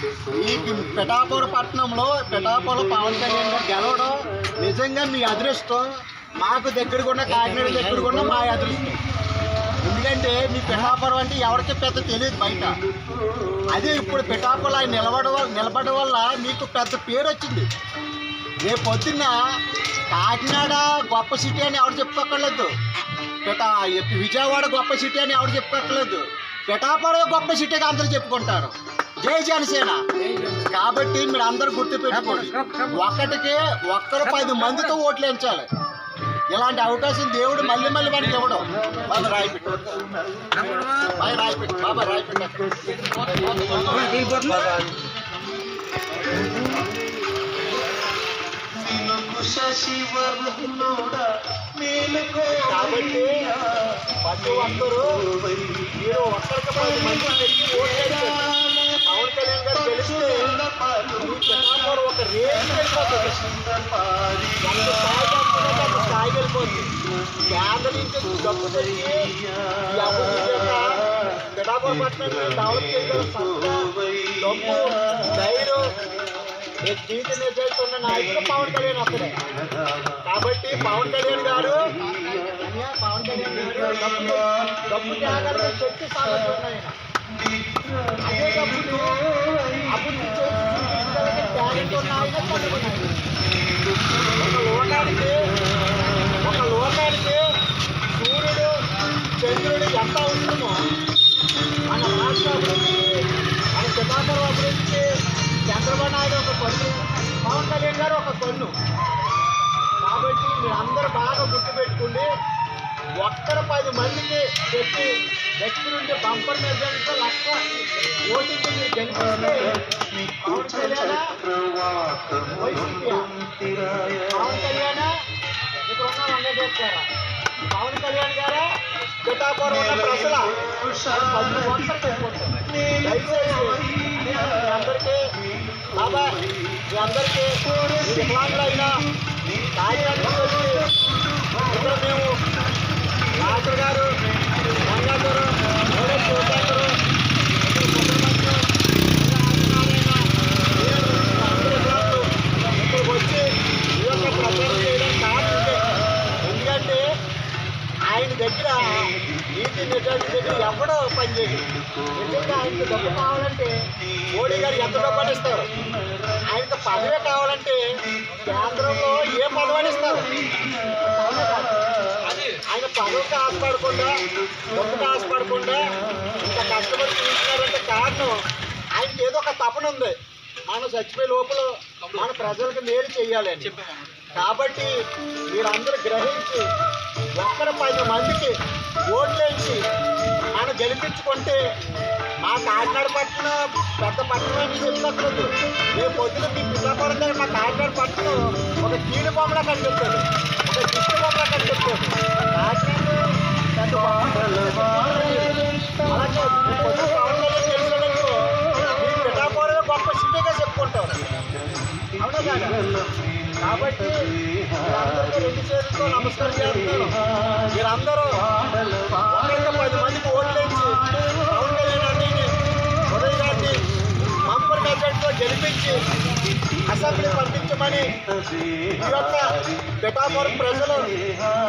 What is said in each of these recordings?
ఈ పిఠాపురం పట్టణంలో పిఠాపురం పవన్ కళ్యాణ్ గారు గెలవడం నిజంగా మీ అదృష్టం. మాకు దగ్గరగా ఉన్న కాకినాడ దగ్గరగా ఉన్న మా అదృష్టం. ఎందుకంటే మీ పిఠాపురం అంటే ఎవరికి పెద్ద తెలియదు బయట. అదే ఇప్పుడు పిఠాపురం ఆయన నిలబడడం వల్ల మీకు పెద్ద పేరు వచ్చింది. రేపు పొద్దున్న కాకినాడ గొప్ప సిటీ అని ఎవరు చెప్పుకోక్కర్లేదు, విజయవాడ గొప్ప సిటీ అని ఎవరు చెప్పుకోక్కర్లేదు, పిఠాపురం గొప్ప సిటీగా అందరూ చెప్పుకుంటారు. జై జనసేన. కాబట్టి మీరు అందరూ గుర్తుపెట్టుకోండి, ఒక్కరు 10 మందితో ఓట్లు వేయించాలి. ఇలాంటి అవకాశం దేవుడు మళ్ళీ మనకి ఇవ్వడం. బాబా రాయిపెట్టు, బాబా రాయిపెట్టు. కాబట్టి ప్రతి ఒక్కరు మీరు ఒక్కరికి 10 మంది పెట్టి ఓట్లు పవన్ కళ్యాణ్ గారు గెలిస్తే ఒక రేంజ్ వెళ్ళిపోతుంది, స్థాయి వెళ్ళిపోతుంది. కేంద్రం నుంచి డబ్బు తెచ్చి పిఠాపురం పట్టణాన్ని డెవలప్ చేయగల డబ్బు ధైర్యం జీవిత నిర్దేశిస్తున్న నాయకుడు పవన్ కళ్యాణ్ ఒక్కడే. కాబట్టి పవన్ కళ్యాణ్ గారు డబ్బు త్యాగాలు శక్తి సామర్థ్యం ఉన్నాయి. అదే డబ్బులు అభివృద్ధి త్యాగంతో ఒక లోకానికి సూర్యుడు చంద్రుడు ఎంత అవసరమో మన రాష్ట్ర అభివృద్ధికి, మన పిఠాపురం అభివృద్ధికి చంద్రబాబు నాయుడు ఒక పన్ను, పవన్ కళ్యాణ్ గారు ఒక పన్ను. కాబట్టి మీరు అందరూ బాగా గుర్తుపెట్టుకోండి, ఒక్కరు 10 మందికి పెట్టి వ్యక్తి నుండి బంపర్ మెజారిటీతో 1,00,000 ఓటింగ్ మీరు గెలిపిస్తే పవన్ కళ్యాణ పవన్ కళ్యాణ ఇక్కడ ఉన్న వంగేశ్వర పవన్ కళ్యాణ్ గారా పిఠాపురం ఉన్న ప్రజల 10 ఓట్లు చెప్పుకుంటారు. దయచేసి మీ అందరికీ బాబా, మీ అందరికీ వికలాంగులైనా కాకినాడ ఇక్కడ మేము డాక్టర్ గారు గంగాధరు శివశంకరు ఇక్కడికి వచ్చి ఈ యొక్క ప్రచారం చేయడానికి కారణం ఉంది. ఎందుకంటే ఆయన దగ్గర నీతి నిజాయితీ దగ్గర ఎవడో పనిచేయదు. నిజంగా ఆయనకు డబ్బు కావాలంటే మోడీ గారు ఎంత డబ్బు ఇస్తారు, ఆయనకు పదవి కావాలంటే కేంద్రంలో ఏ పదవి ఇస్తారు. ఆయన పదవికి ఆశపడకుండా డబ్బుకి ఆశపడకుండా ఇంత కష్టపడి చూస్తున్నారంటే కారణం ఆయనకి ఏదో ఒక తపన ఉంది, మనం చచ్చిపోయే లోపల మన ప్రజలకు మేలు చేయాలని. కాబట్టి మీరందరూ గ్రహించి ఒక్కరు 10 మందికి ఓట్లేసి మనం గెలిపించుకుంటే మా కాకినాడ పట్టణం పెద్ద పట్టణం అని చెప్పక్కర్లేదు. రేపు పొద్దున మీ పిఠాపురం దగ్గర మా కాకినాడ పట్టణం ఒక కీడు బొమ్మలా కనిపిస్తుంది, ఒక దిష్టి బొమ్మలా కనిపిస్తుంది. కాకినాడ పెద్ద అలాగే పొద్దున పవన్ కళ్యాణ్ తెలిసినట్టు మీ పిఠాపురం గొప్ప సిటీగా చెప్పుకుంటారు, అవునా కాదా? కాబట్టి మీరందరికీ 2 చేతులతో నమస్కారం చేస్తున్నారు. మీరందరూ ఒక్కరికి 10 మందికి ఓట్లేసి పవన్ కళ్యాణ్ గారిని ఉదయ్ గారిని బంపర్ మెజారిటీతో గెలిపించి అసెంబ్లీ పంపించమని ఈ యొక్క పిఠాపురం ప్రజలు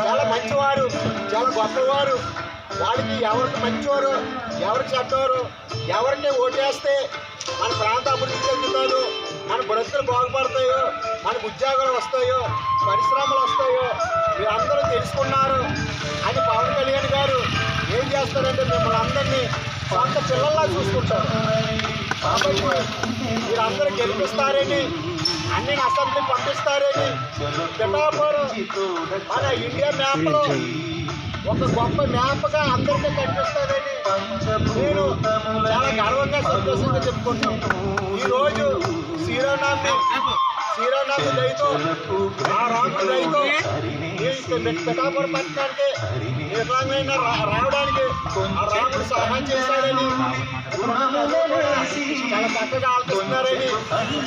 చాలా మంచివారు, చాలా గొప్పవారు. వాళ్ళకి ఎవరికి మంచివారు ఎవరికి చెడ్డవారు, ఎవరికి ఓటేస్తే మన ప్రాంత అభివృద్ధి చెందుతారు, మన బ్రతుకులు బాగుపడతాయో, మనకు ఉద్యోగాలు వస్తాయో, పరిశ్రమలు వస్తాయో మీరందరూ తెలుసుకున్నారు అని పవన్ కళ్యాణ్ గారు ఏం చేస్తారంటే మిమ్మల్ని అందరినీ సొంత పిల్లల్లా చూసుకుంటారు. కాబట్టి మీరందరూ గెలిపిస్తారని, అన్ని అసెంబ్లీ పంపిస్తారని, పిఠాపురం మన ఇండియా మ్యాప్లో ఒక గొప్ప మ్యాప్గా అందరికీ కనిపిస్తుందని నేను చాలా గర్వంగా సంతోషంగా చెప్పుకుంటాను. ఈరోజు శ్రీరామనాథ్ దయతో ఆ రాముడి దయతో పిఠాపురం పట్టణానికి వికలాంగమైన రావడానికి ఆ రాముడు సహాయం చేశాడని చాలా చక్కగా ఆలోచిస్తున్నారని మంచి